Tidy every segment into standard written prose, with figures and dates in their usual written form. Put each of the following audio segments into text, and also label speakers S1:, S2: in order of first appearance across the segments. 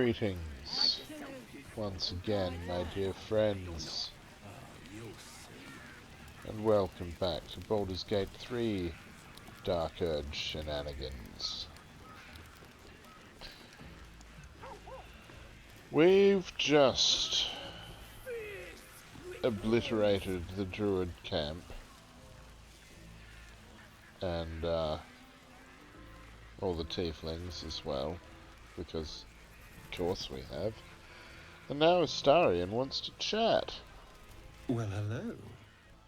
S1: Greetings once again, my dear friends, and welcome back to Baldur's Gate 3 Dark Urge Shenanigans. We've just obliterated the Druid camp and all the tieflings as well, because of course we have. And now Astarion wants to chat.
S2: Well, hello.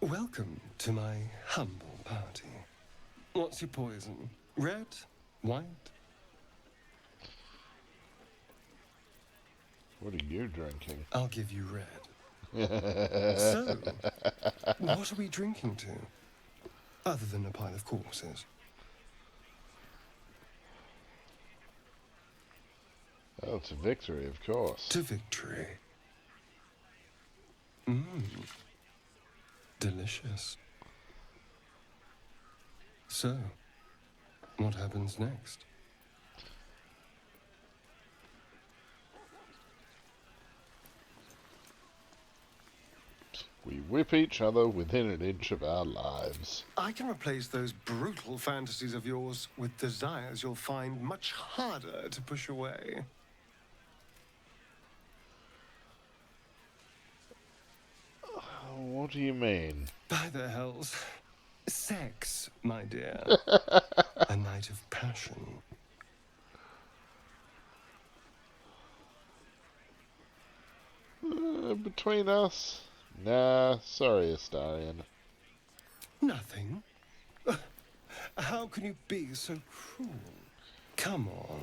S2: Welcome to my humble party. What's your poison? Red? White?
S1: What are you drinking?
S2: I'll give you red. So, what are we drinking to? Other than a pile of corpses.
S1: Oh, to victory, of course.
S2: To victory. Delicious. So, what happens next?
S1: We whip each other within an inch of our lives.
S2: I can replace those brutal fantasies of yours with desires you'll find much harder to push away.
S1: What do you mean?
S2: By the hells. Sex, my dear. A night of passion.
S1: Between us? Nah, sorry, Astarion.
S2: Nothing. How can you be so cruel? Come on.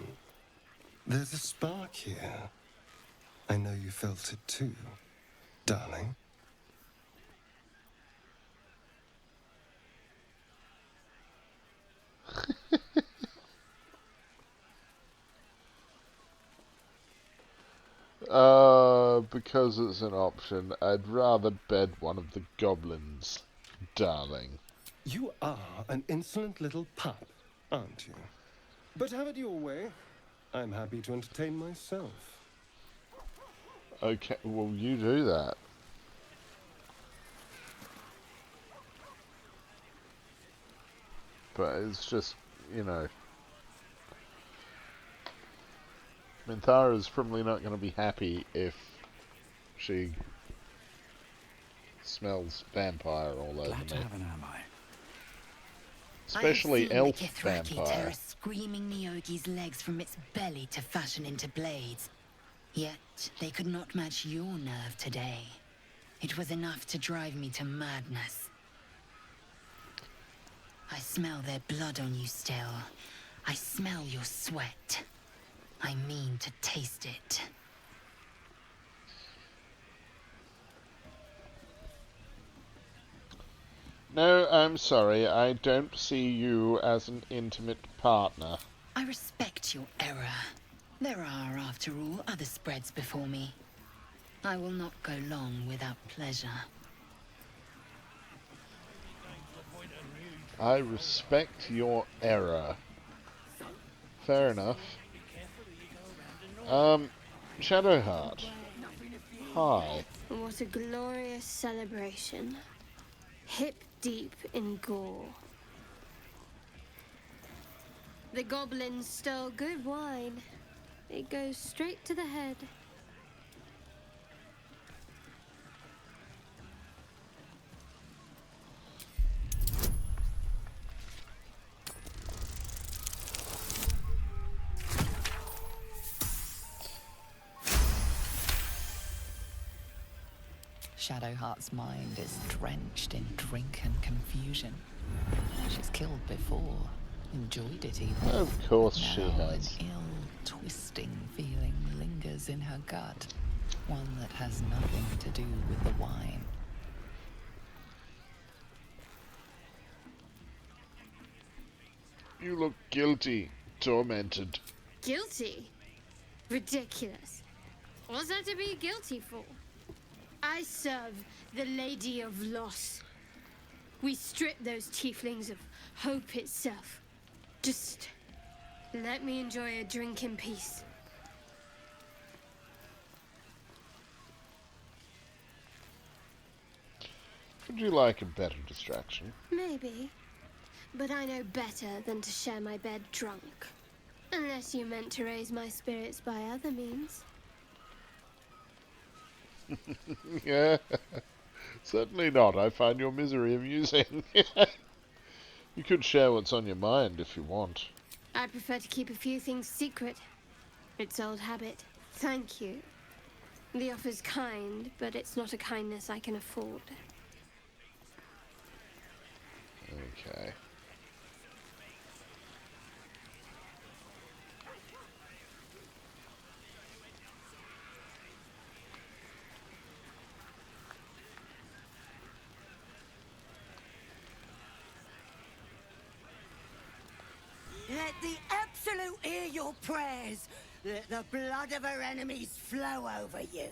S2: There's a spark here. I know you felt it too, darling.
S1: Because it's an option, I'd rather bed one of the goblins, darling.
S2: You are an insolent little pup, aren't you? But have it your way. I'm happy to entertain myself.
S1: Okay, well, you do that. But it's just, you know, Minthara's probably not going to be happy if she smells vampire all over
S3: Glad to
S1: me.
S3: have an ally.
S1: Especially elf
S4: Tear
S1: vampire.
S4: a screaming Neogi's legs from its belly to fashion into blades. Yet they could not match your nerve today. It was enough to drive me to madness. I smell their blood on you still. I smell your sweat. I mean to taste it.
S1: No, I'm sorry. I don't see you as an intimate partner.
S4: I respect your error. There are, after all, other spreads before me. I will not go long without pleasure.
S1: I respect your error. Fair enough. Shadowheart. Hi.
S5: What a glorious celebration. Hip deep in gore. The goblins stole good wine. It goes straight to the head.
S3: Shadowheart's mind is drenched in drink and confusion. She's killed before, enjoyed it even.
S1: Of course
S3: now
S1: she has.
S3: An ill, twisting feeling lingers in her gut, one that has nothing to do with the wine.
S1: You look guilty, tormented.
S5: Guilty? Ridiculous. What's that to be guilty for? I serve the Lady of Loss. We strip those tieflings of hope itself. Just let me enjoy a drink in peace.
S1: Would you like a better distraction?
S5: Maybe. But I know better than to share my bed drunk. Unless you meant to raise my spirits by other means.
S1: Yeah, certainly not. I find your misery amusing. You could share what's on your mind if you want.
S5: I prefer to keep a few things secret. It's old habit. Thank you. The offer's kind, but it's not a kindness I can afford.
S1: Okay.
S6: Let the Absolute hear your prayers. Let the blood of our enemies flow over you.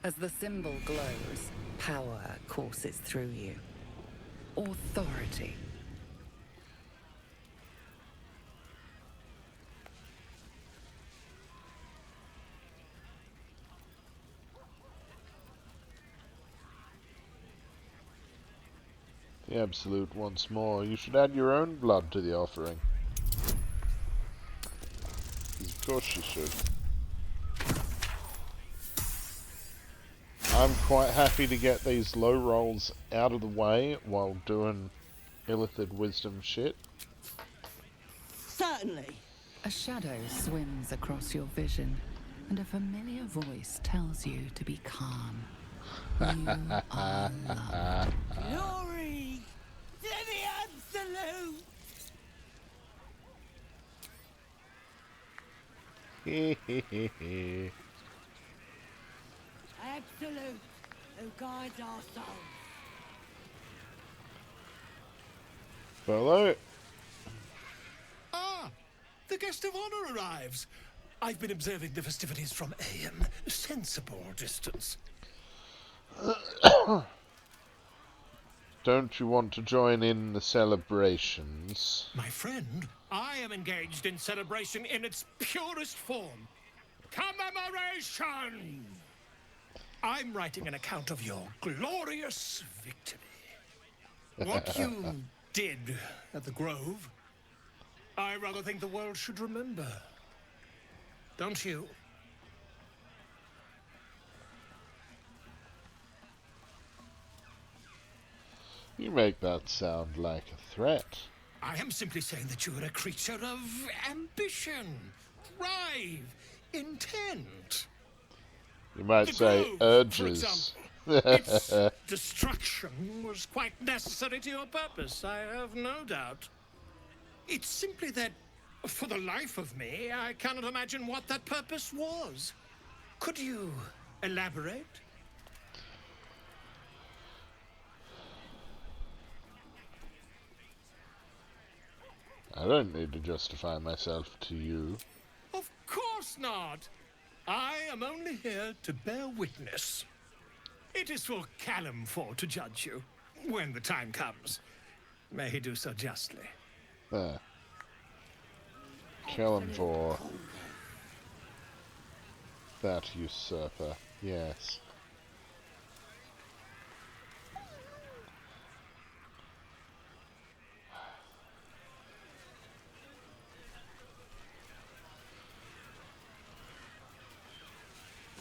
S3: As the symbol glows, power courses through you. Authority.
S1: The Absolute once more. You should add your own blood to the offering. Of course you should. I'm quite happy to get these low rolls out of the way while doing Illithid wisdom shit.
S6: Certainly.
S3: A shadow swims across your vision, and a familiar voice tells you to be calm. You are loved.
S6: Glory to the Absolute.
S1: Hehehehe.
S6: Absolute, who guides our souls.
S1: Fellow.
S7: Ah, the guest of honor arrives. I've been observing the festivities from a sensible distance.
S1: Don't you want to join in the celebrations?
S7: My friend, I am engaged in celebration in its purest form. Commemoration! I'm writing an account of your glorious victory. What you did at the Grove, I rather think the world should remember. Don't you?
S1: You make that sound like a threat.
S7: I am simply saying that you are a creature of ambition, drive, intent.
S1: You might
S7: The
S1: say
S7: Grove, for
S1: urges.
S7: example. Its destruction was quite necessary to your purpose, I have no doubt. It's simply that, for the life of me, I cannot imagine what that purpose was. Could you elaborate?
S1: I don't need to justify myself to you.
S7: Of course not. I am only here to bear witness. It is for Callum for to judge you, when the time comes. May he do so justly.
S1: There. Kill him for that usurper. Yes.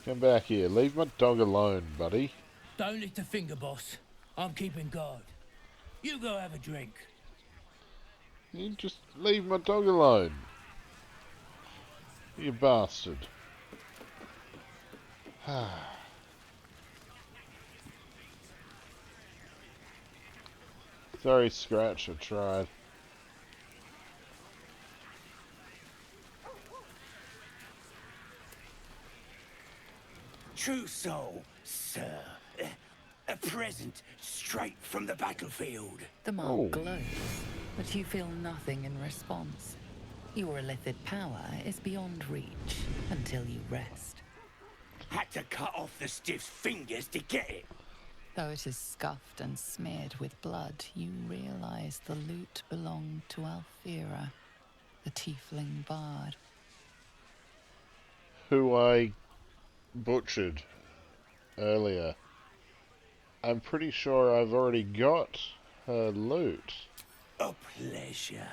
S1: Come back here. Leave my dog alone, buddy.
S8: Don't lift a finger, boss. I'm keeping guard. You go have a drink.
S1: You just leave my dog alone. You bastard. Sorry, Scratch, I tried.
S8: True soul, sir. A present straight from the battlefield.
S3: The mark
S1: Oh.
S3: glows, but you feel nothing in response. Your illithid power is beyond reach until you rest.
S8: Had to cut off the stiff's fingers to get it.
S3: Though it is scuffed and smeared with blood, you realize the loot belonged to Alfira, the tiefling bard.
S1: Who I butchered earlier. I'm pretty sure I've already got her loot.
S8: A pleasure.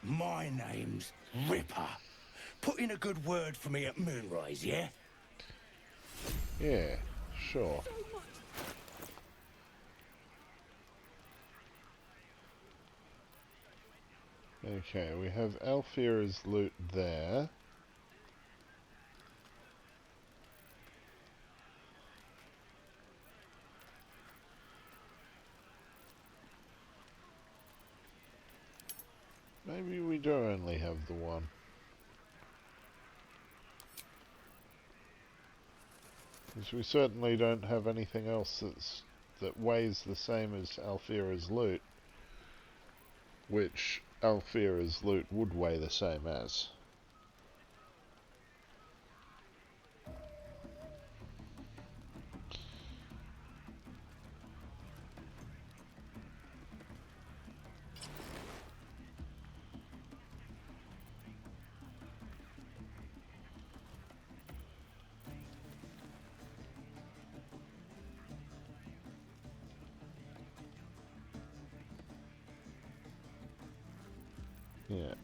S8: My name's Ripper. Put in a good word for me at Moonrise, yeah?
S1: Yeah, sure. Okay, we have Alfira's loot there. Maybe we do only have the one. Because we certainly don't have anything else that weighs the same as Alfira's loot. Which Alfira's loot would weigh the same as. Yeah.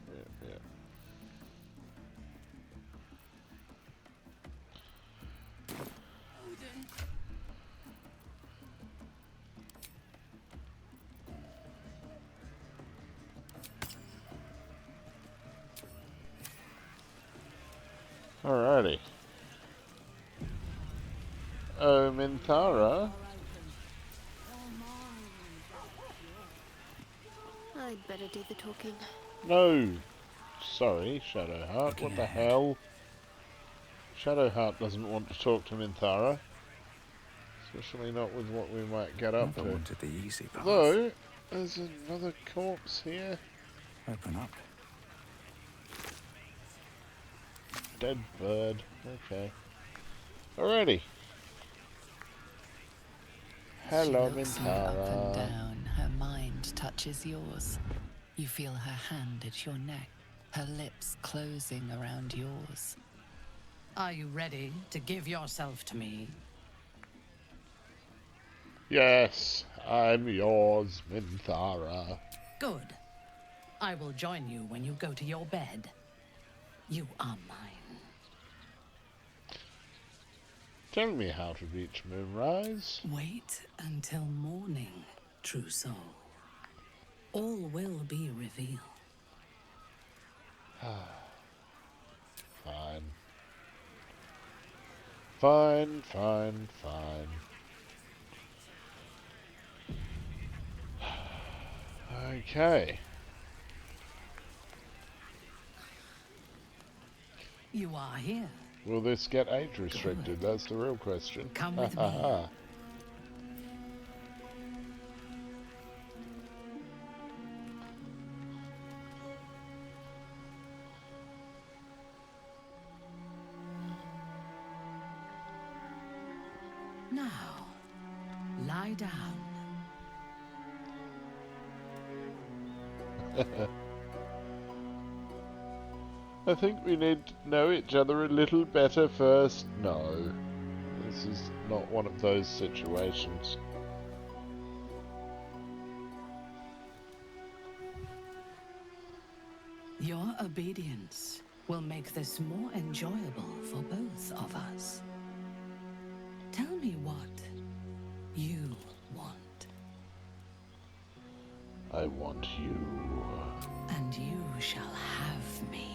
S1: Alrighty. Oh, Minthara.
S5: I'd better do the talking.
S1: No. Sorry, Shadowheart. What the hell? Shadowheart doesn't want to talk to Minthara. Especially not with what we might get up to.
S9: I wanted the easy path.
S1: Though, there's another corpse here.
S9: Open up.
S1: Dead bird. Okay. Alrighty. Hello,
S3: She looks you up and
S1: Minthara.
S3: down. Her mind touches yours. You feel her hand at your neck, her lips closing around yours.
S10: Are you ready to give yourself to me?
S1: Yes, I'm yours, Minthara.
S10: Good. I will join you when you go to your bed. You are mine.
S1: Tell me how to reach Moonrise.
S10: Wait until morning, true soul. All will be revealed.
S1: Fine. Fine, fine, fine. Okay.
S10: You are here.
S1: Will this get age restricted? That's the real question.
S10: Come with me. Now, lie down.
S1: I think we need to know each other a little better first. No. This is not one of those situations.
S10: Your obedience will make this more enjoyable for both of us. Tell me what you want.
S1: I want you.
S10: And you shall have me.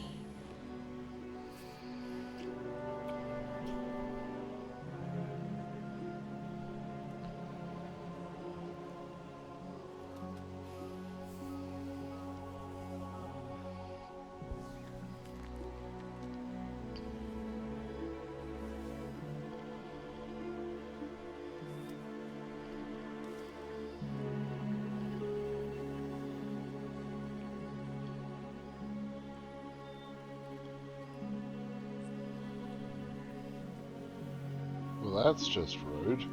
S1: Well, that's just rude.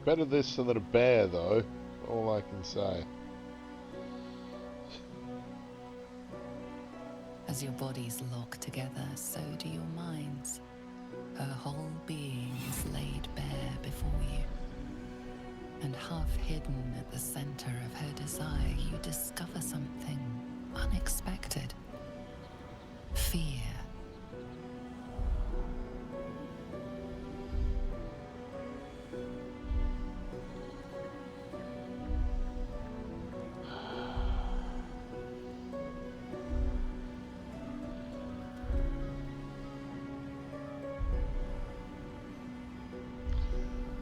S1: Better this than a bear, though. All I can say.
S3: As your bodies lock together, so do your minds. Her whole being is laid bare before you. And half hidden at the center of her desire, you discover something unexpected. Fear.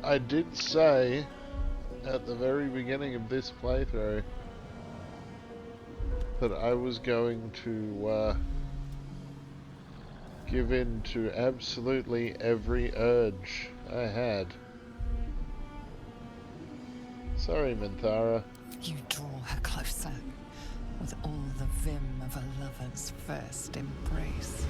S1: I did say at the very beginning of this playthrough that I was going to give in to absolutely every urge I had. Sorry, Minthara.
S10: You draw her closer, with all the vim of a lover's first embrace.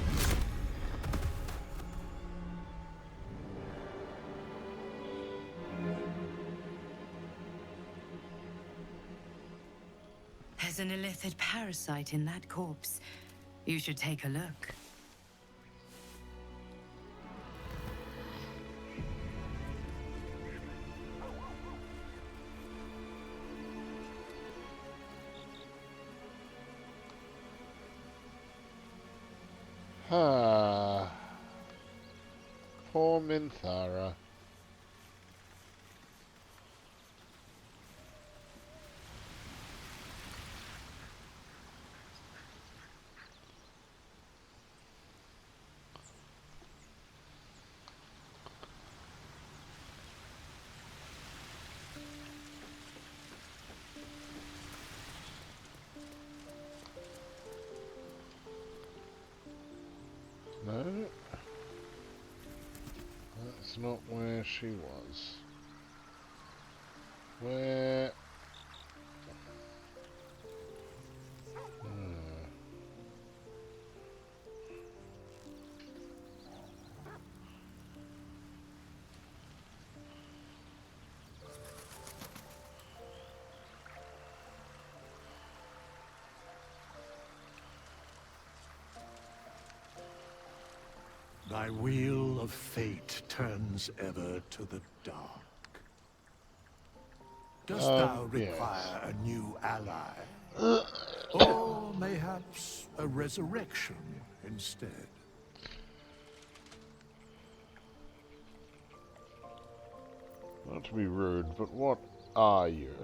S4: There's an illithid parasite in that corpse. You should take a look.
S1: Ah, poor Minthara. No, that's not where she was. Where?
S8: Thy wheel of fate turns ever to the dark. Dost thou require a new ally? Or mayhaps a resurrection instead?
S1: Not to be rude, but what are you?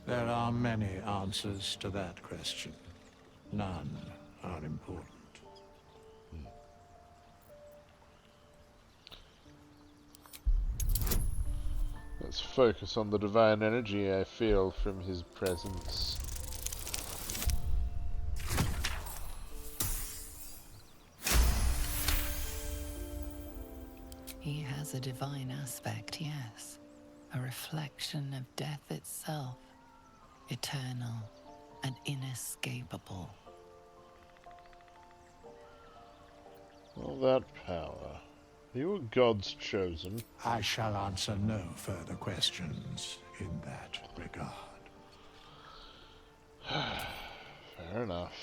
S8: There are many answers to that question. None are important.
S1: Let's focus on the divine energy I feel from his presence.
S3: He has a divine aspect, yes. A reflection of death itself. Eternal and inescapable.
S1: All that power. You were God's chosen.
S8: I shall answer no further questions in that regard.
S1: Fair enough.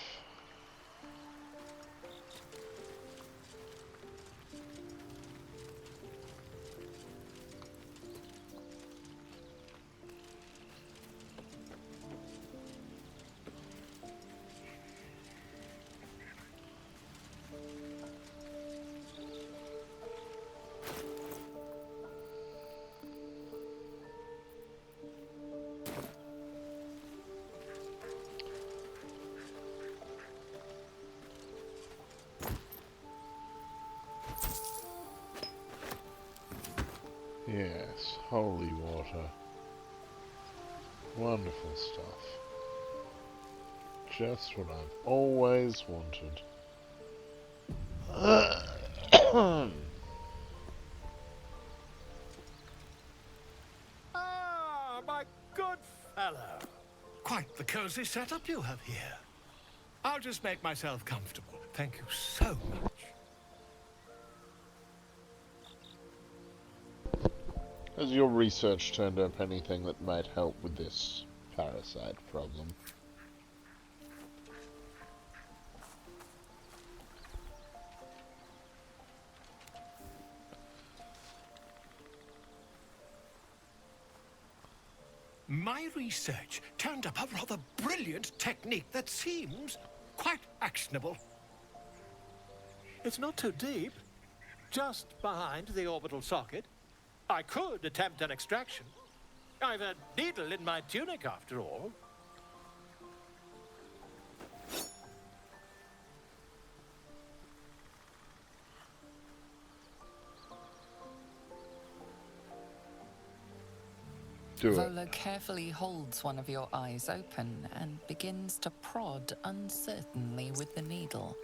S1: Yes, holy water. Wonderful stuff. Just what I've always wanted.
S7: Ah, my good fellow. Quite the cozy setup you have here. I'll just make myself comfortable. Thank you so much.
S1: Has your research turned up anything that might help with this parasite problem?
S7: My research turned up a rather brilliant technique that seems quite actionable. It's not too deep, just behind the orbital socket. I could attempt an extraction. I've a needle in my tunic, after all.
S3: Volo carefully holds one of your eyes open and begins to prod uncertainly with the needle.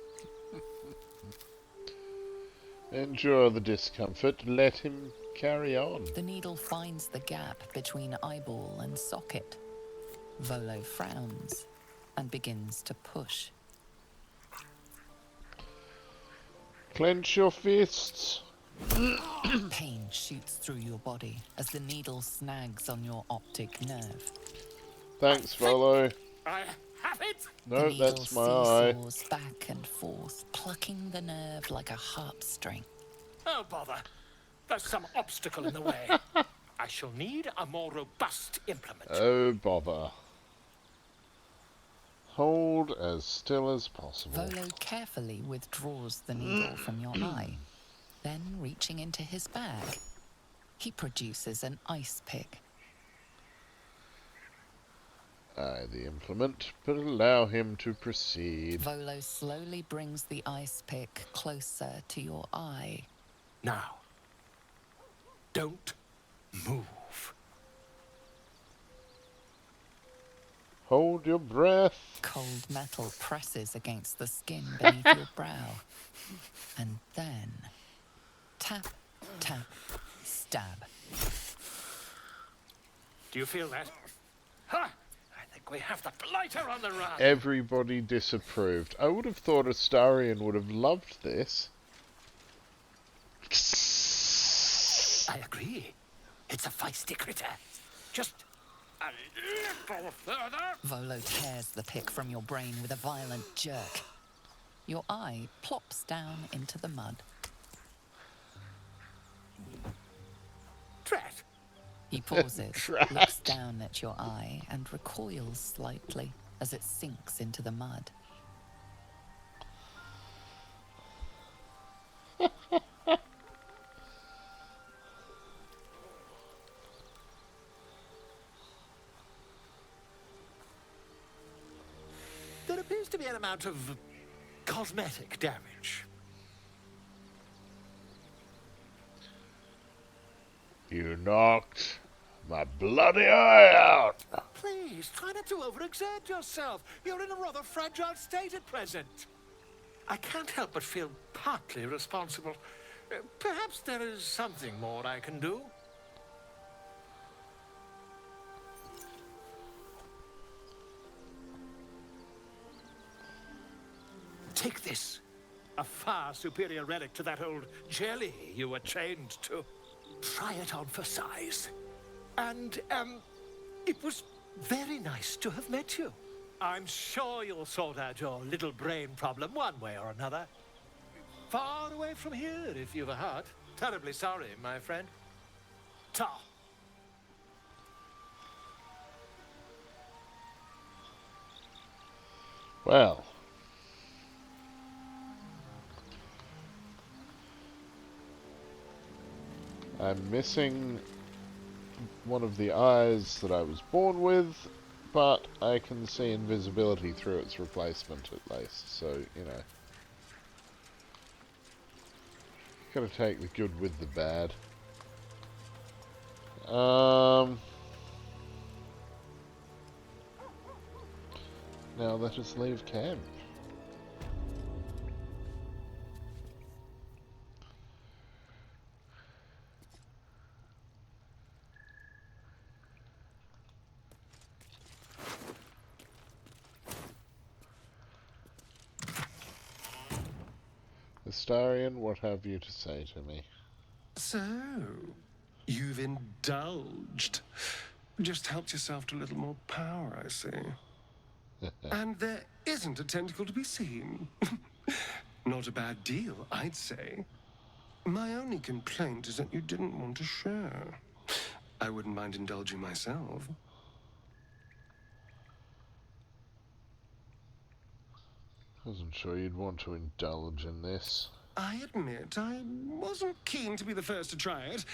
S1: Endure the discomfort. Let him carry on.
S3: The needle finds the gap between eyeball and socket. Volo frowns and begins to push.
S1: Clench your fists.
S3: Pain shoots through your body as the needle snags on your optic nerve.
S1: Thanks, Volo.
S7: I have it!
S1: No, that's my eye.
S3: Seesaws back and forth, plucking the nerve like a harpstring.
S7: Oh, bother. There's some obstacle in the way. I shall need a more robust implement.
S1: Oh, bother. Hold as still as possible.
S3: Volo carefully withdraws the needle from your eye. Then, reaching into his bag, he produces an ice pick.
S1: Aye, the implement, but allow him to proceed.
S3: Volo slowly brings the ice pick closer to your eye.
S7: Now, don't move.
S1: Hold your breath.
S3: Cold metal presses against the skin beneath your brow. And then, tap, tap, stab.
S7: Do you feel that? Ha! I think we have the blighter on the run.
S1: Everybody disapproved. I would have thought Astarion would have loved this.
S7: I agree. It's a feisty critter. Just a little further.
S3: Volo tears the pick from your brain with a violent jerk. Your eye plops down into the mud.
S7: Drat.
S3: He pauses, looks down at your eye, and recoils slightly as it sinks into the mud.
S7: There appears to be an amount of cosmetic damage.
S1: You knocked my bloody eye out.
S7: Please, try not to overexert yourself. You're in a rather fragile state at present. I can't help but feel partly responsible. Perhaps there is something more I can do. Take this. A far superior relic to that old jelly you were chained to. Try it on for size. And, it was very nice to have met you. I'm sure you'll sort out your little brain problem one way or another. Far away from here, if you've a heart. Terribly sorry, my friend. Ta.
S1: Well. I'm missing one of the eyes that I was born with, but I can see invisibility through its replacement at least, so, you know. Gotta take the good with the bad. Now let us leave camp. Astarion, what have you to say to me?
S2: So, You've indulged. Just helped yourself to a little more power, I see. And there isn't a tentacle to be seen. Not a bad deal, I'd say. My only complaint is that you didn't want to share. I wouldn't mind indulging myself.
S1: Wasn't sure you'd want to indulge in this.
S2: I admit I wasn't keen to be the first to try it,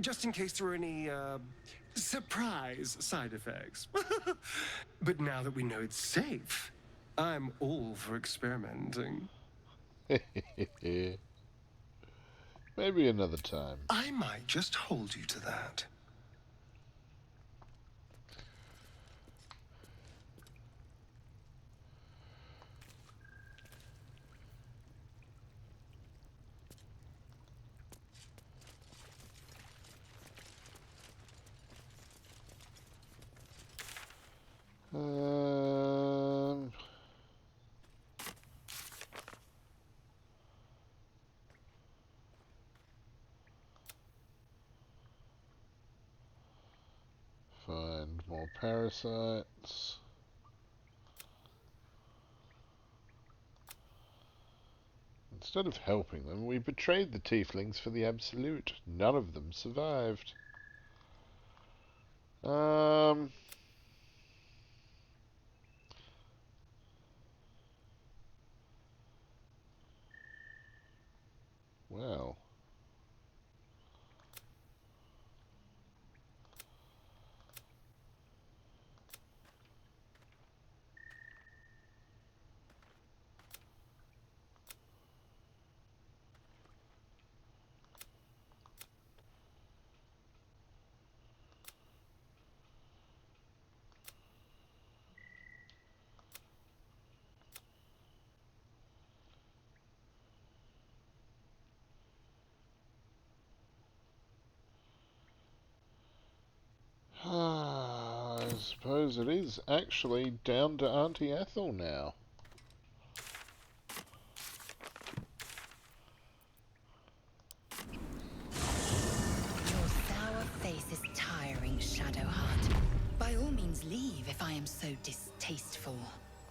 S2: just in case there were any, surprise side effects. But now that we know it's safe, I'm all for experimenting.
S1: Maybe another time.
S2: I might just hold you to that.
S1: Find more parasites. Instead of helping them, we betrayed the tieflings for the absolute. None of them survived. Well. I suppose it is actually down to Auntie Ethel now.
S4: Your sour face is tiring, Shadowheart. By all means leave if I am so distasteful.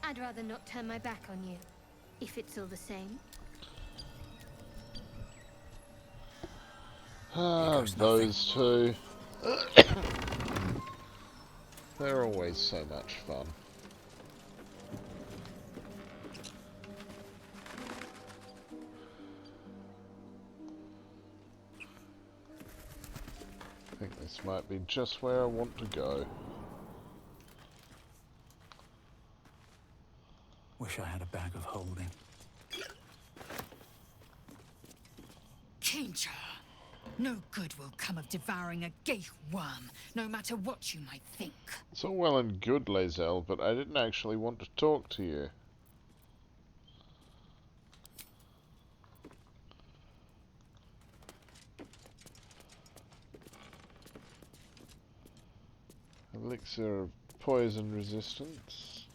S5: I'd rather not turn my back on you, if it's all the same.
S1: Those two. They're always so much fun. I think this might be just where I want to go.
S9: Wish I had a bag of holding.
S4: Danger! No good will come of devouring a gay worm, no matter what you might think.
S1: It's all well and good, Lae'zel, but I didn't actually want to talk to you. Elixir of poison resistance.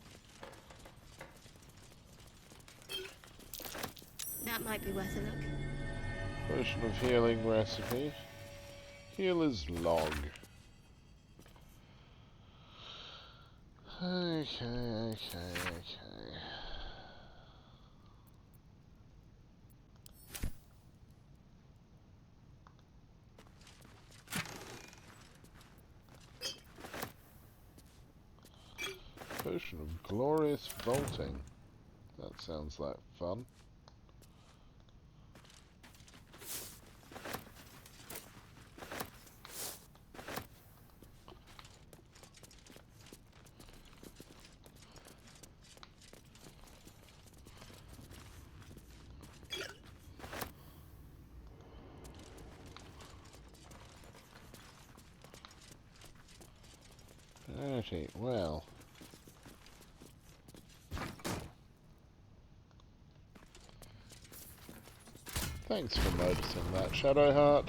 S5: That might be worth a look.
S1: Potion of healing recipe. Healer's log. Okay. Potion of glorious vaulting. That sounds like fun. Righty, well. Thanks for noticing that, Shadowheart.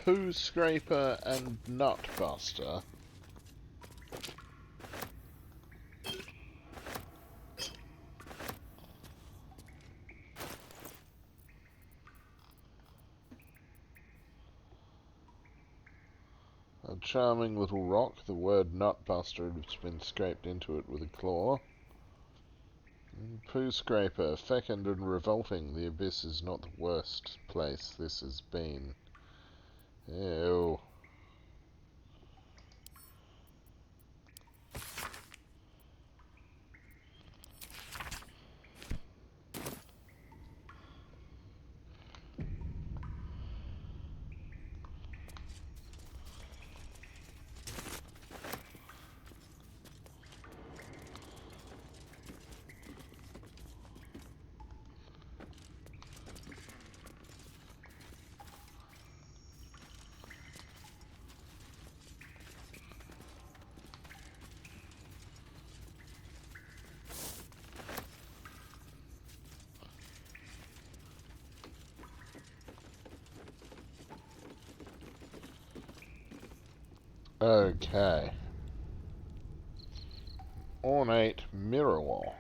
S1: Poo Scraper and Nut Buster. A charming little rock. The word Nutbuster has been scraped into it with a claw. Poo Scraper. Fecund and revolting. The abyss is not the worst place this has been. Ew. Okay. Ornate mirror wall.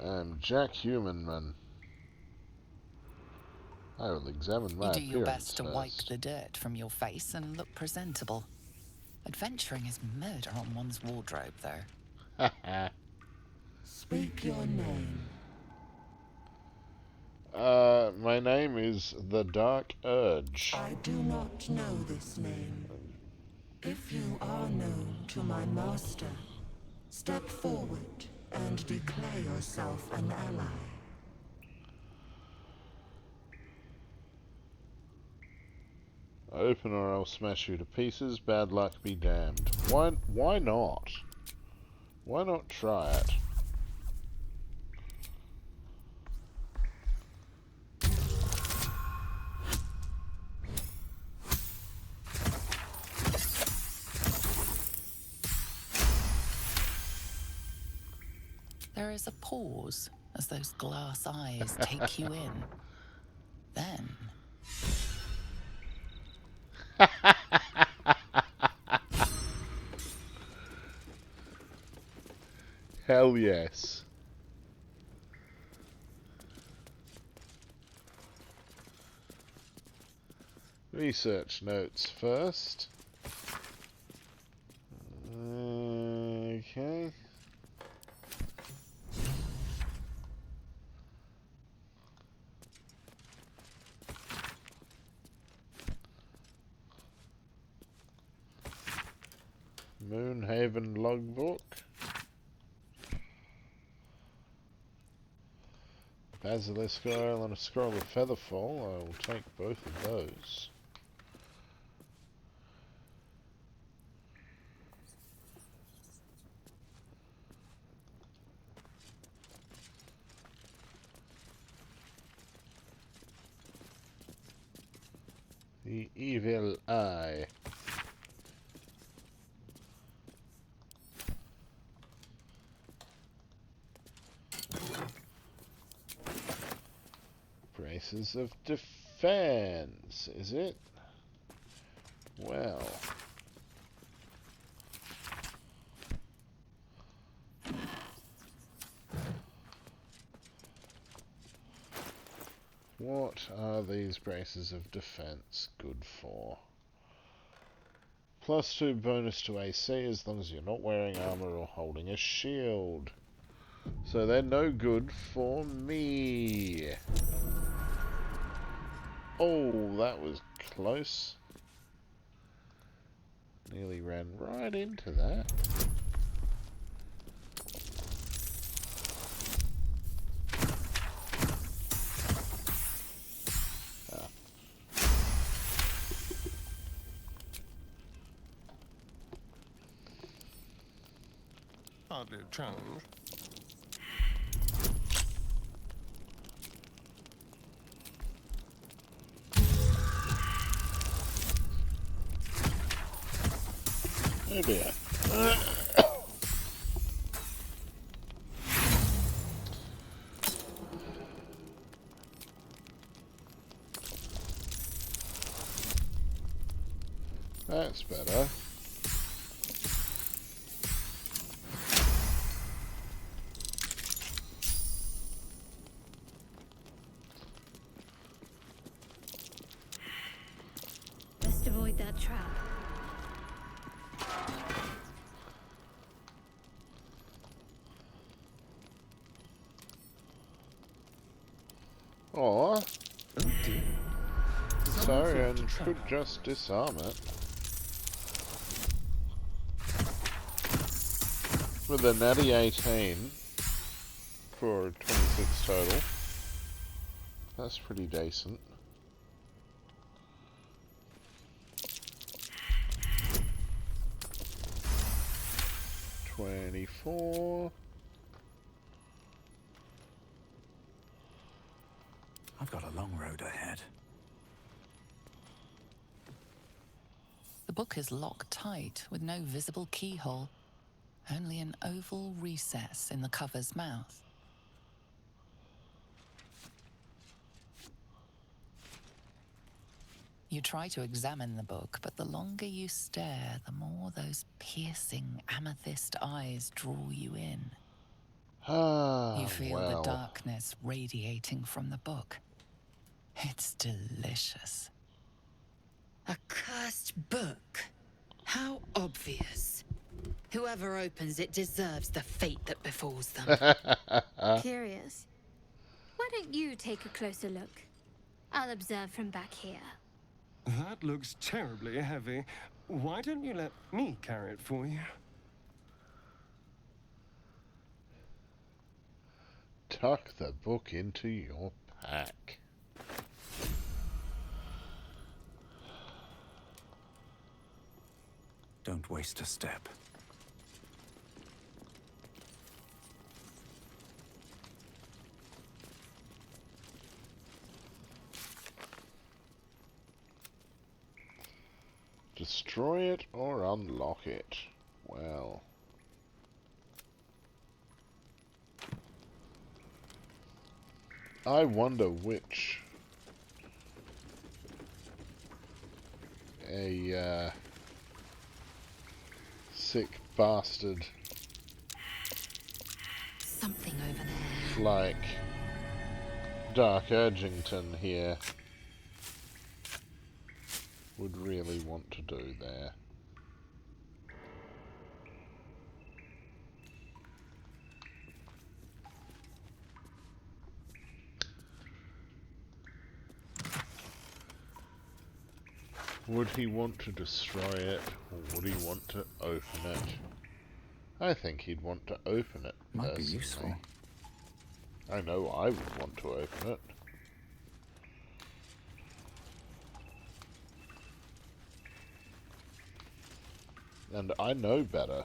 S1: I'm Jack Humanman. I will examine my
S3: You do your
S1: appearance
S3: best to
S1: first.
S3: wipe the dirt from your face and look presentable. Adventuring is murder on one's wardrobe, though.
S6: Speak your name.
S1: My name is The Dark Urge.
S6: I do not know this name. If you are known to my master, step forward and declare yourself an ally.
S1: Open or I'll smash you to pieces. Bad luck be damned. Why not? Why not try it?
S3: There is a pause as those glass eyes take you in. Then,
S1: Hell yes. Research notes first. Okay. Moonhaven logbook. Basilisk oil and a scroll of featherfall. I will take both of those. The evil eye. Braces of defense, is it? Well. What are these braces of defense good for? +2 bonus to AC as long as you're not wearing armor or holding a shield. So they're no good for me. Oh, that was close. Nearly ran right into that.
S2: Hardly a challenge.
S1: Oh dear. That's better.
S5: Best avoid that trap.
S1: Or
S2: Oh dear.
S1: Sarian could just disarm it. With a natty 18 for 26 total. That's pretty decent. $24.
S9: I've got a long road ahead.
S3: The book is locked tight with no visible keyhole, only an oval recess in the cover's mouth. You try to examine the book, but the longer you stare, the more those piercing amethyst eyes draw you in.
S1: Ah,
S3: You feel
S1: well.
S3: the darkness radiating from the book. It's delicious.
S4: A cursed book. How obvious. Whoever opens it deserves the fate that befalls them.
S5: Curious. Why don't you take a closer look? I'll observe from back here.
S2: That looks terribly heavy. Why don't you let me carry it for you?
S1: Tuck the book into your pack.
S9: Don't waste a step.
S1: Destroy it or unlock it. Well. I wonder which sick bastard
S4: Something over there.
S1: like Dark Urgington here would really want to do there. Would he want to destroy it, or would he want to open it? I think he'd want to open it,
S9: Might be
S1: personally.
S9: useful.
S1: I know I would want to open it. And I know better.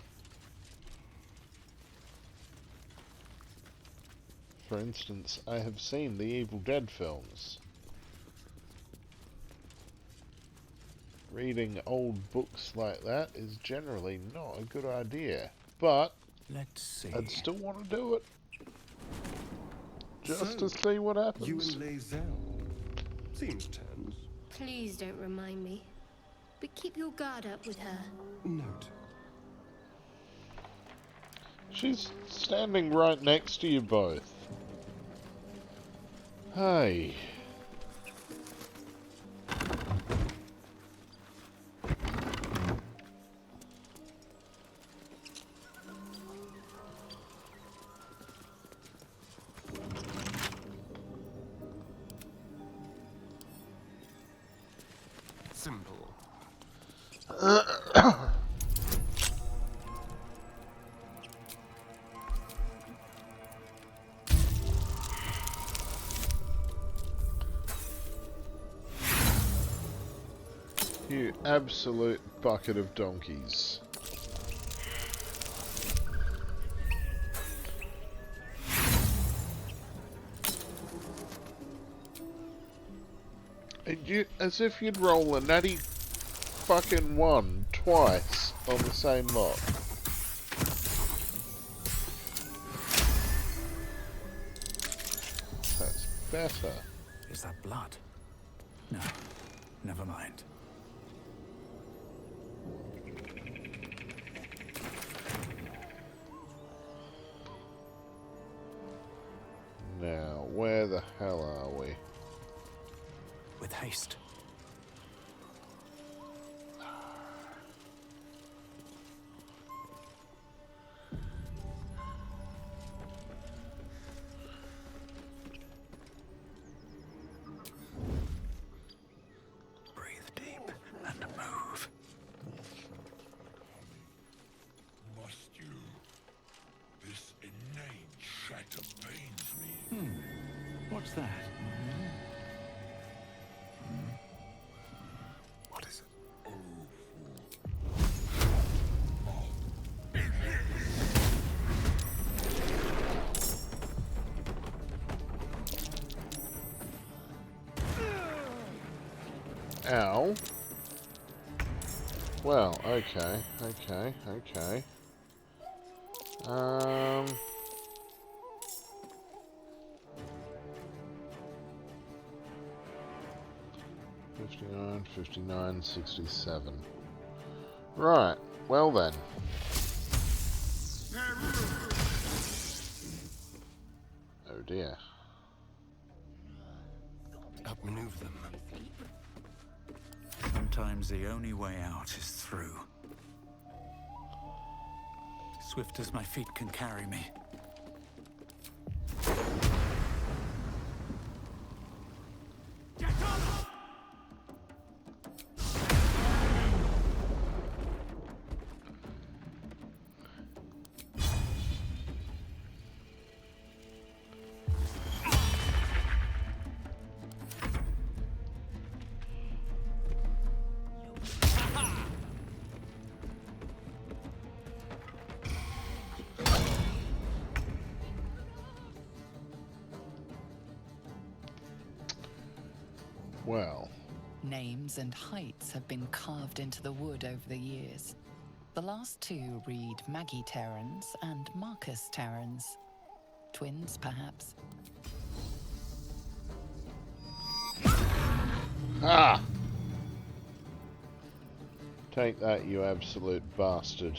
S1: For instance, I have seen the Evil Dead films. Reading old books like that is generally not a good idea. But
S9: Let's see.
S1: I'd still want to do it. Just
S2: So,
S1: to see what happens.
S2: You and Lae'zel. Seems tense.
S5: Please don't remind me. But keep your guard up with her.
S2: Note.
S1: She's standing right next to you both. Hey.
S2: Simple.
S1: You absolute bucket of donkeys. And you, as if you'd roll a natty fucking 1 twice on the same lot. That's better.
S9: Is that blood? No, never mind.
S1: the hell are we?
S9: With haste. Breathe deep and move.
S11: Must you? This inane chatter pains me.
S9: What's that?
S2: What is it?
S1: Ow. Well, okay. 59, 59, 67. Right, well then. Oh dear.
S2: Outmaneuver them.
S9: Sometimes the only way out is through. Swift as my feet can carry me.
S1: Well.
S3: Names and heights have been carved into the wood over the years. The last two read Maggie Terrans and Marcus Terrans. Twins, perhaps.
S1: Ah! Take that, you absolute bastard.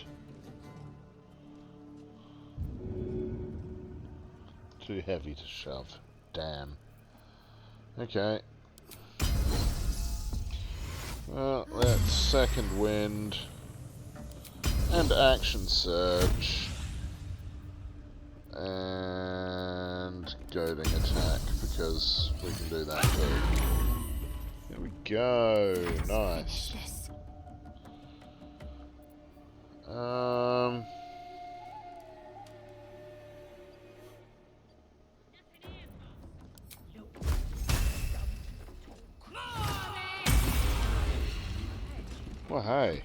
S1: Too heavy to shove. Damn. Okay. Well, let's second wind. And action surge. And goading attack, because we can do that too. There we go. Nice. Well, hey.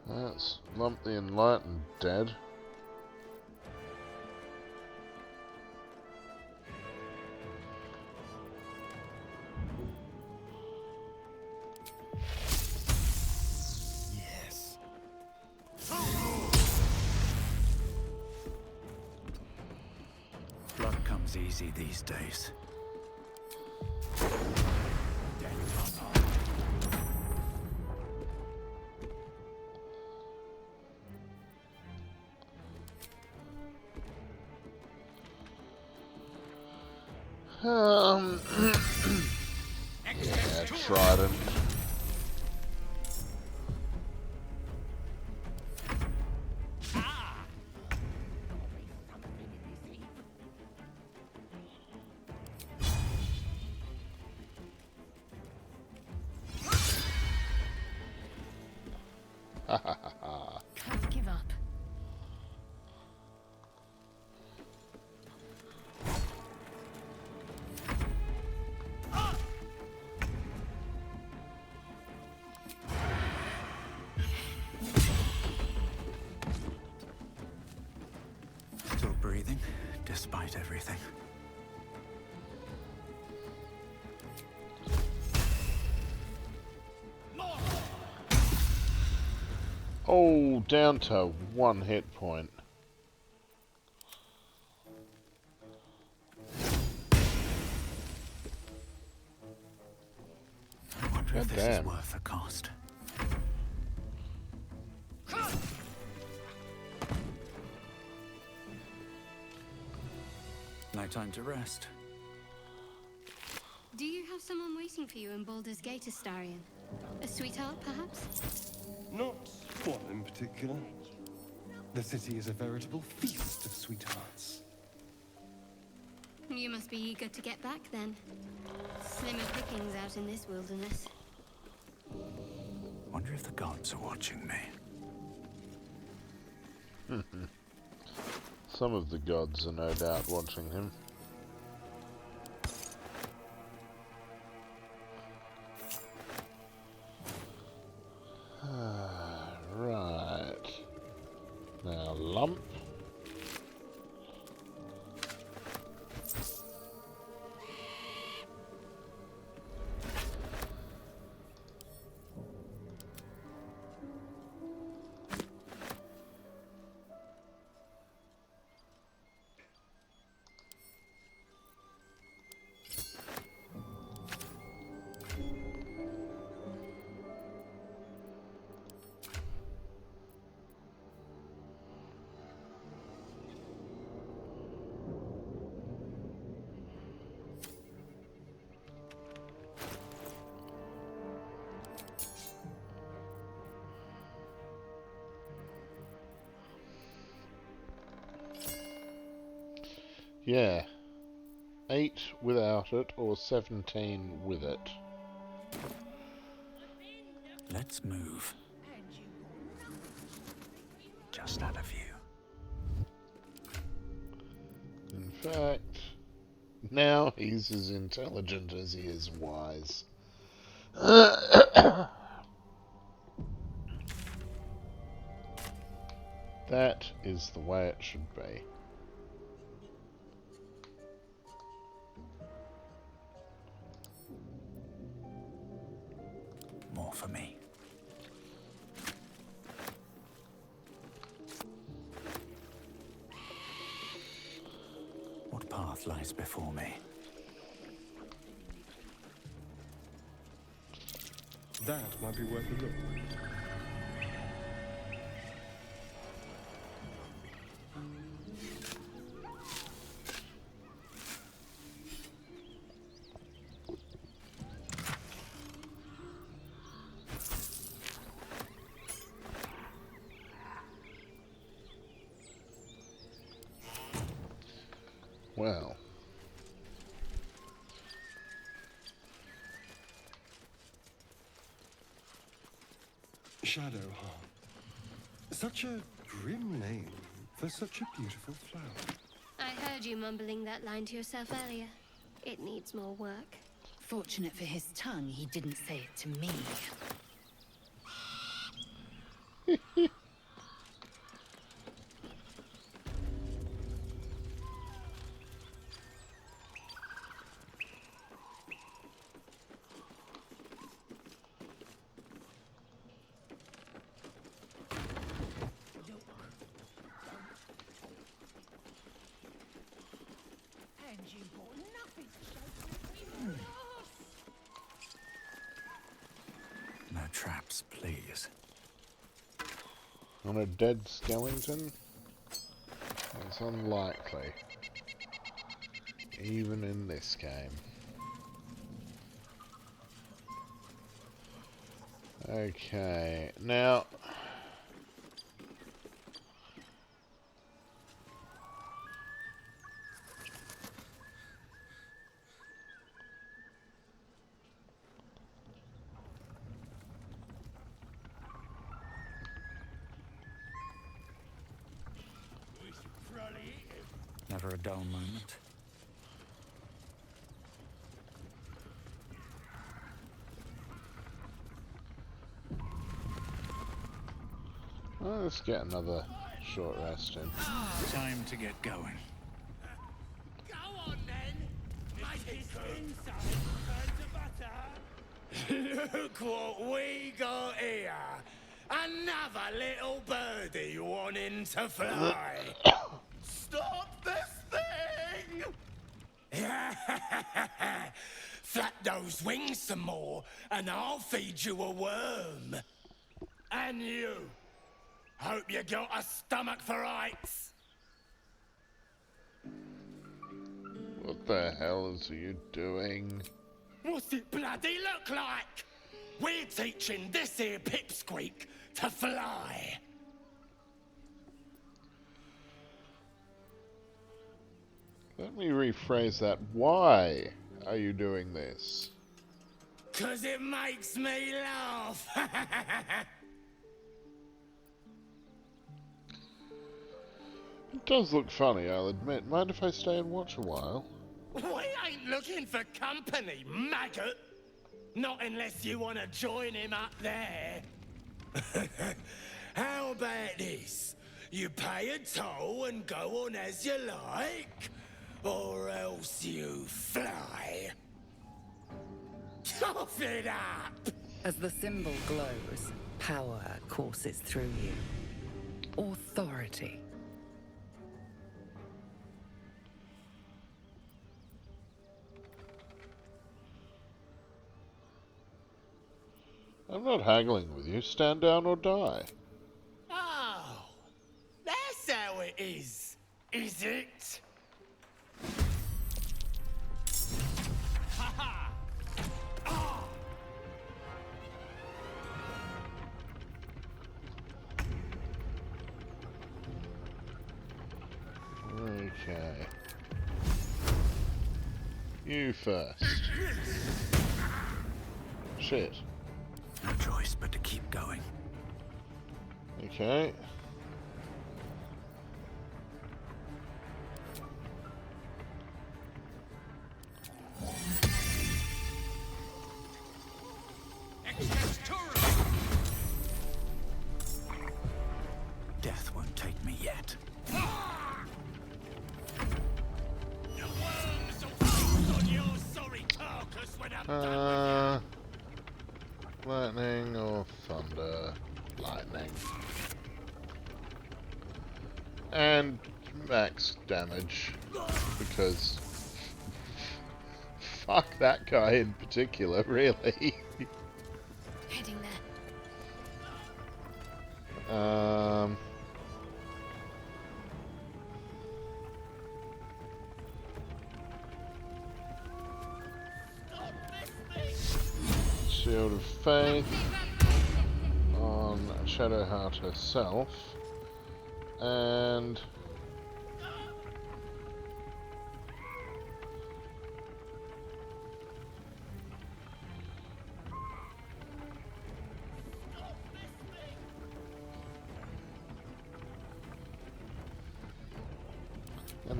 S1: That's Lump the Enlightened dead.
S9: Yes. Blood comes easy these days.
S1: Yeah, Trident.
S5: Can't give up.
S9: Still breathing, despite everything.
S1: Oh, down to 1 hit point.
S9: if this
S1: damn.
S9: is worth the cost. No time to rest.
S5: Do you have someone waiting for you in Baldur's Gate, Astarion? A sweetheart, perhaps?
S2: Not one in particular. The city is a veritable feast of sweethearts.
S5: You must be eager to get back, then. Slimmer pickings out in this wilderness.
S9: Wonder if the gods are watching me.
S1: Some of the gods are no doubt watching him. Right. Now, lump. Yeah. 8 without it, or 17 with it.
S9: Let's move. Just out of view.
S1: In fact, now he's as intelligent as he is wise. That is the way it should be.
S9: More for me. What path lies before me?
S2: That might be worth a look.
S1: Well.
S2: Shadowheart. Such a grim name for such a beautiful flower.
S5: I heard you mumbling that line to yourself earlier. It needs more work.
S4: Fortunate for his tongue, he didn't say it to me.
S9: No traps, please.
S1: On a dead skeleton? It's unlikely. Even in this game. Okay, now...
S9: Never a dull moment.
S1: Well, let's get another short rest in.
S9: Time to get going.
S8: Go on then! Make this inside turn to butter! Look what we got here! Another little birdie wanting to fly! Stop this thing! Flap those wings some more, and I'll feed you a worm. And you. Hope you got a stomach for heights.
S1: What the hell is you doing?
S8: What's it bloody look like? We're teaching this here pipsqueak to fly.
S1: Let me rephrase that. Why are you doing this?
S8: 'Cause it makes me laugh.
S1: It does look funny, I'll admit. Mind if I stay and watch a while?
S8: We ain't looking for company, maggot. Not unless you want to join him up there. How about this? You pay a toll and go on as you like, or else you fly. Cough it up!
S3: As the symbol glows, power courses through you. Authority.
S1: I'm not haggling with you. Stand down or die.
S8: Oh, that's how it is it? Ha ha! Ah!
S1: Okay. You first. Shit.
S9: No choice but to keep going.
S1: Okay.
S9: Death won't take me yet.
S1: Lightning or thunder? Lightning. And max damage, because fuck that guy in particular, really.
S4: Heading there.
S1: Shield of Faith on Shadowheart herself, and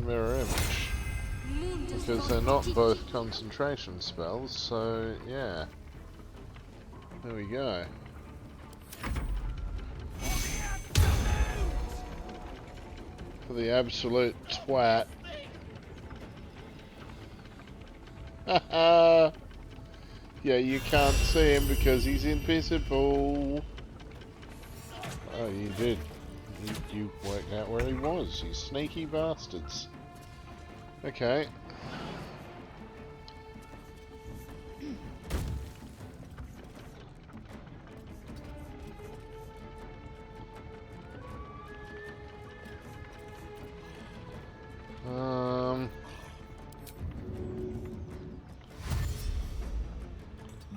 S1: Mirror Image, because they're not both concentration spells, so yeah. There we go. For the absolute twat. Haha! Yeah, you can't see him because he's invisible. Oh, you did. You worked out where he was, you sneaky bastards. Okay.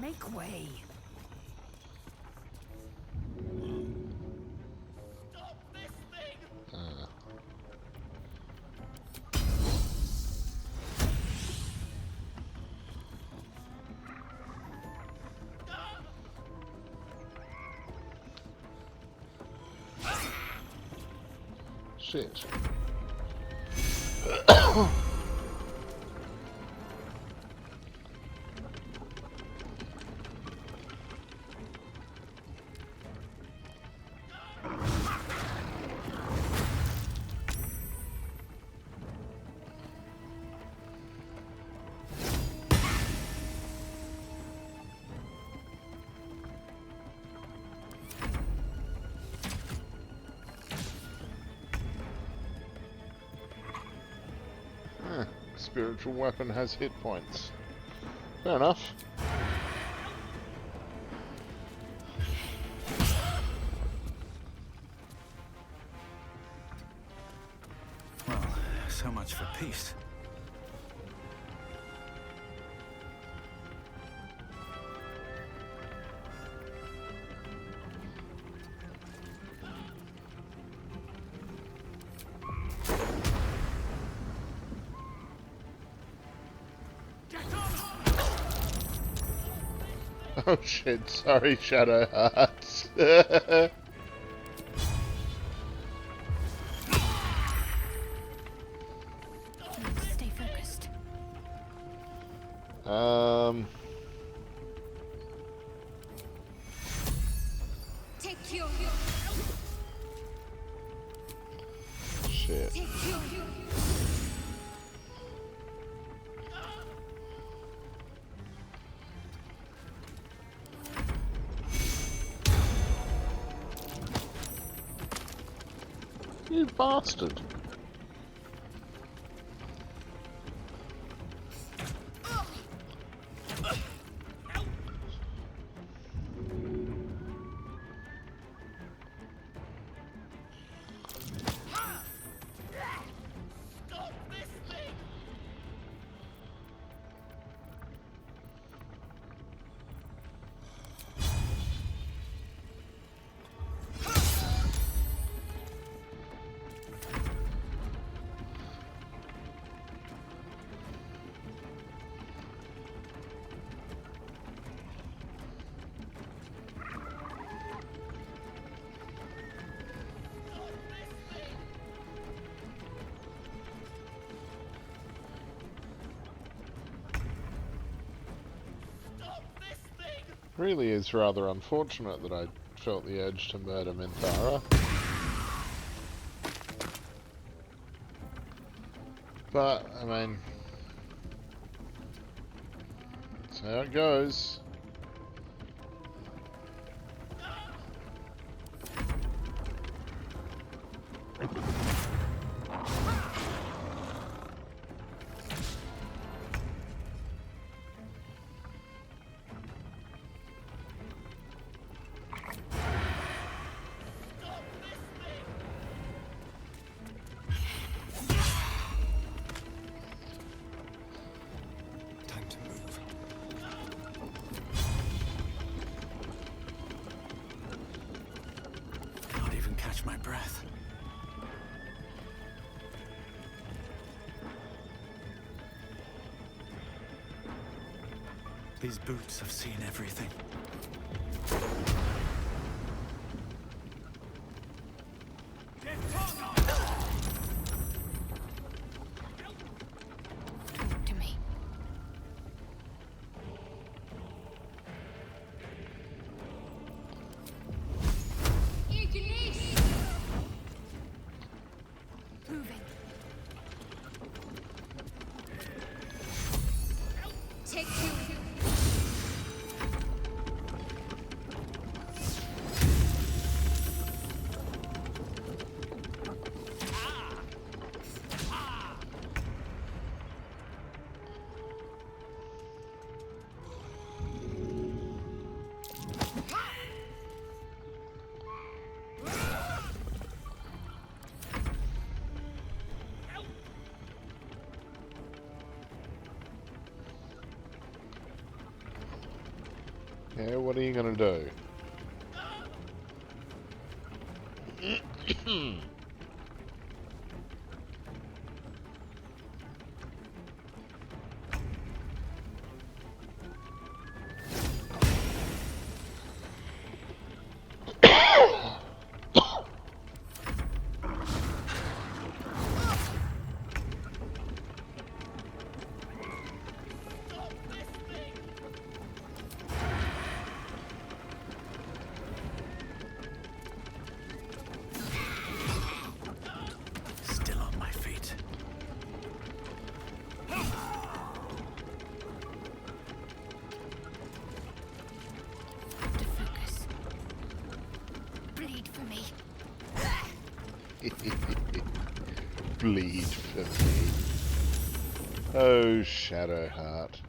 S4: Make way.
S1: Shit. Spiritual weapon has hit points. Fair enough.
S9: Well, so much for peace.
S1: Oh shit, sorry, Shadow Hearts.
S4: Stay focused. Take your
S1: Shit. You bastard. Really is rather unfortunate that I felt the urge to murder Minthara. But, I mean, that's how it goes.
S2: Time to move.
S9: Can't even catch my breath. These boots have seen everything.
S4: talk to me. Moving. Take you.
S1: Yeah, what are you gonna do?
S9: Still on my feet.
S4: To focus. Bleed for me.
S1: Bleed for me. Oh, Shadowheart.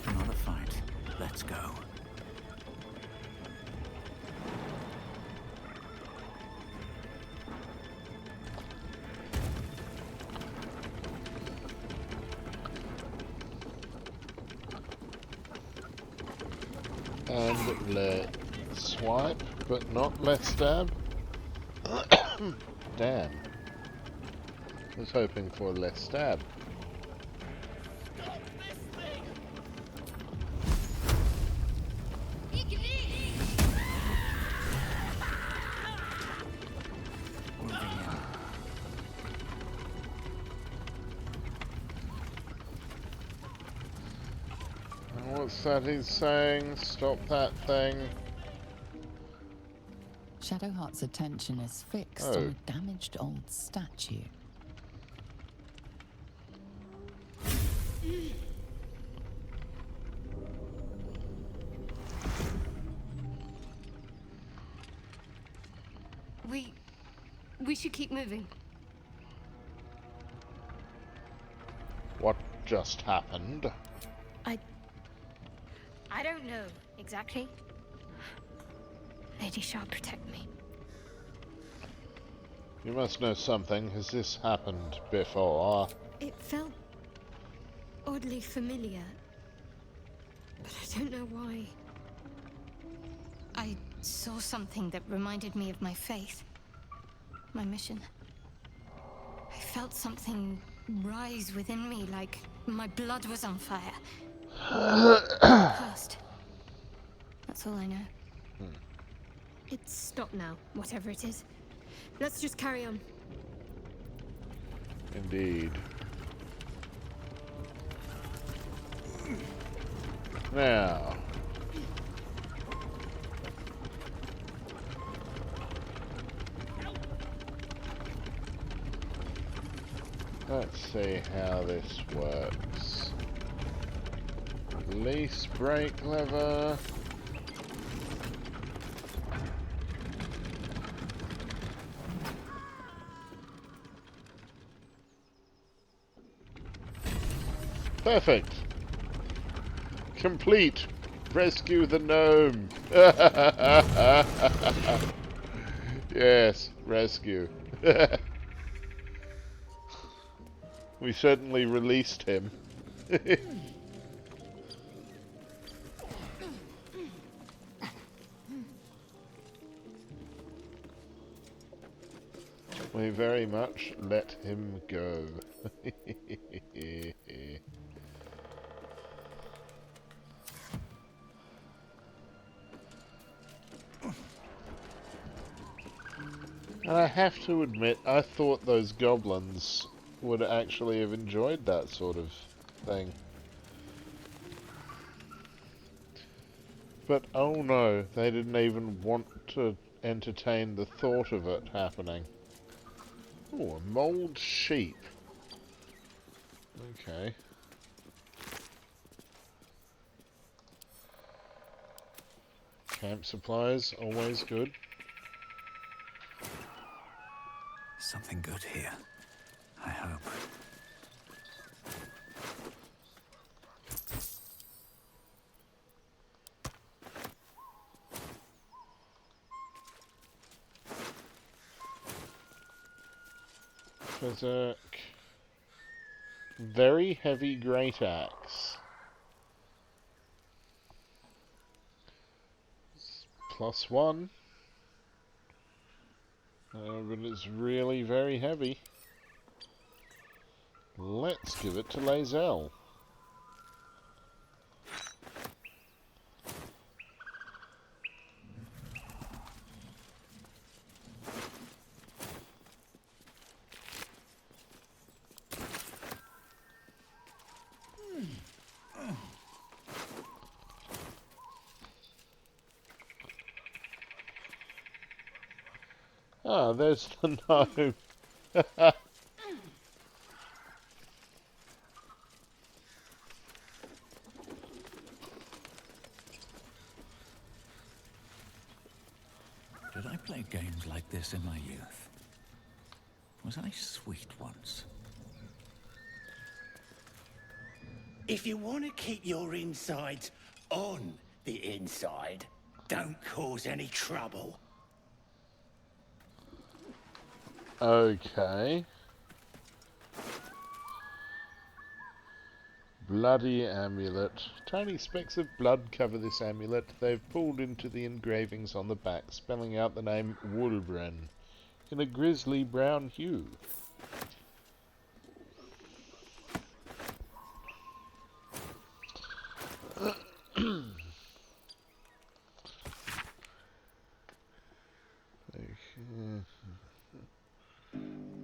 S9: Another fight. Let's go.
S1: And let swipe, but not let stab. Damn. I was hoping for less stab. What's that he's saying? Stop that thing.
S3: Shadowheart's attention is fixed
S1: Oh.
S3: on a damaged old statue.
S5: We should keep moving.
S1: What just happened?
S5: I don't know exactly. Lady shall protect me.
S1: You must know something. Has this happened before?
S5: It felt oddly familiar, but I don't know why. I saw something that reminded me of my faith, my mission. I felt something rise within me, like my blood was on fire. Past. That's all I know. It's stopped now, whatever it is. Let's just carry on.
S1: Indeed. Now. Let's see how this works. Release brake lever. Perfect. Complete. Rescue the gnome. Yes, rescue. We certainly released him. We very much let him go. And I have to admit, I thought those goblins would actually have enjoyed that sort of thing. But oh no, they didn't even want to entertain the thought of it happening. Oh, a mold sheep. Okay. Camp supplies, always good.
S9: Something good here. I hope.
S1: Berserk. Very heavy great axe. +1. But it's really very heavy. Let's give it to Lae'zel. Ah, there's the gnome.
S9: played games like this in my youth. Was I sweet once?
S8: If you want to keep your insides on the inside, don't cause any trouble.
S1: Okay. Bloody amulet. Tiny specks of blood cover this amulet. They've pulled into the engravings on the back, spelling out the name Wolveren in a grisly brown hue.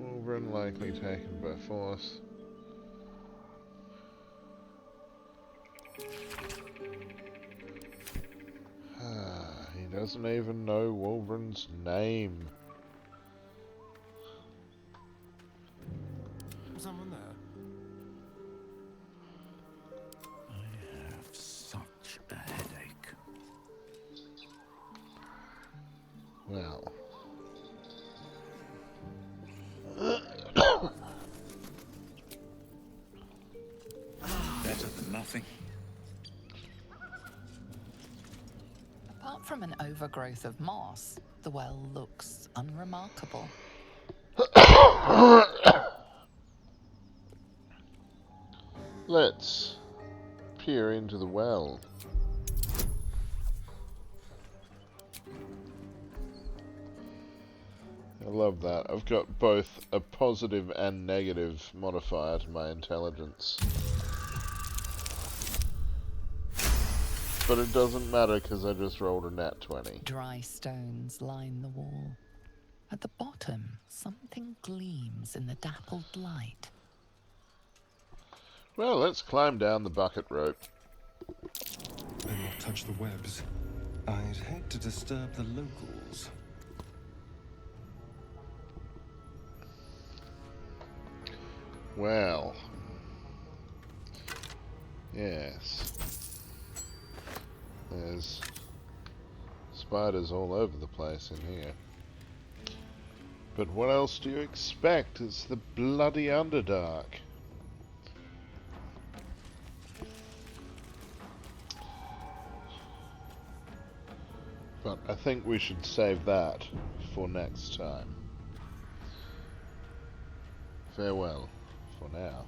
S1: Wolveren likely taken by force. He doesn't even know Wolveren's name.
S2: Someone there?
S9: I have such a headache.
S1: Well.
S9: Better than nothing.
S3: Apart from an overgrowth of moss, the well looks unremarkable.
S1: Let's peer into the well. I love that. I've got both a positive and negative modifier to my intelligence. But it doesn't matter because I just rolled a nat 20.
S3: Dry stones line the wall. At the bottom, something gleams in the dappled light.
S1: Well, let's climb down the bucket rope.
S2: Do not touch the webs. I'd hate to disturb the locals.
S1: Well. Yes. There's spiders all over the place in here. But what else do you expect? It's the bloody Underdark. But I think we should save that for next time. Farewell for now.